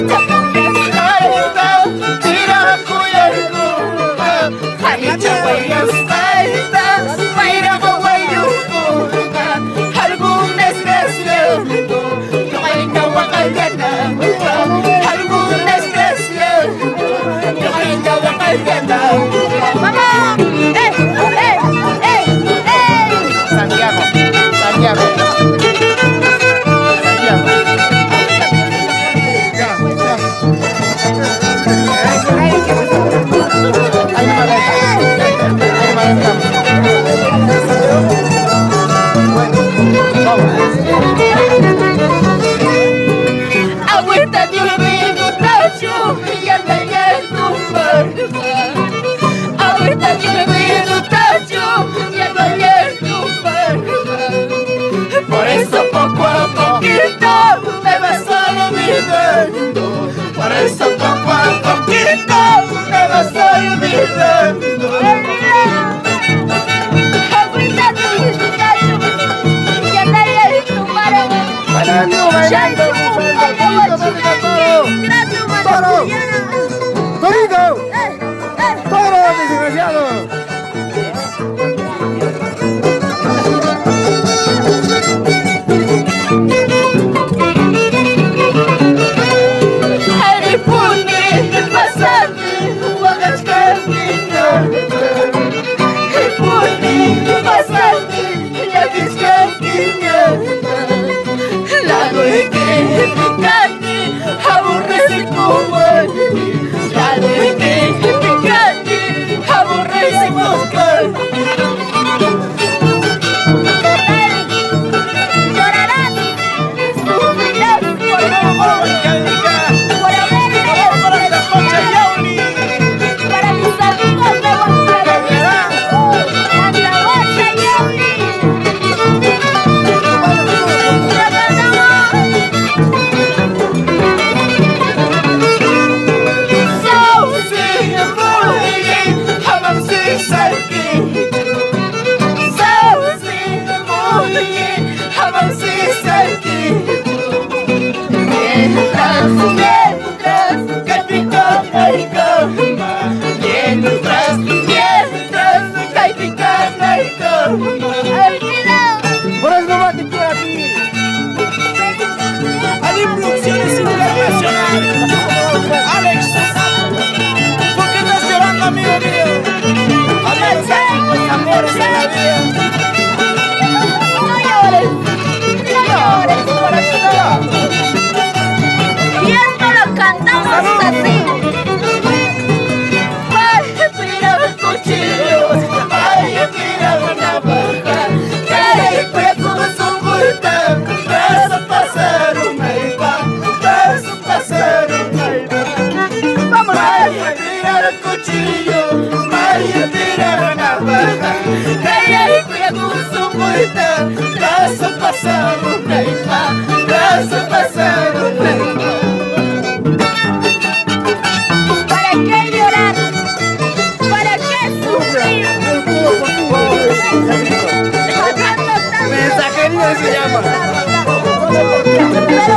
¡Vamos! Santiago, Santiago. Agüita de un vino tacho y anda ya en tu barba. Agüita de un vino tacho y anda ya en tu barba. Por eso poco a poquito me vas olvidando. Por eso poco a poquito me vas olvidando. Agüita de un vino tacho y anda ya en tu barba. Para tú bailando, ¡Toro! ¡Torito! ¡Toro, desgraciado! Por eso no va a quitar aquí. Ali Producciones Internacionales. Alex, ¿por qué estás llorando, amigo mío? Había los amores en la vida. No llores, por aquí no. Y esto lo cantamos así. Vaya, mira el cuchillo, vaya, mira una baja. Que preso su vuelta, preso para ser un meipa, preso para ser un meipa. Vamos, vaya, mira el cuchillo, vaya, mira una baja. Que preso su vuelta, preso para ser un meipa, preso para ser un meipa. ¿Para qué llorar? ¿Para qué sufrir? Mensajería se llama. Pero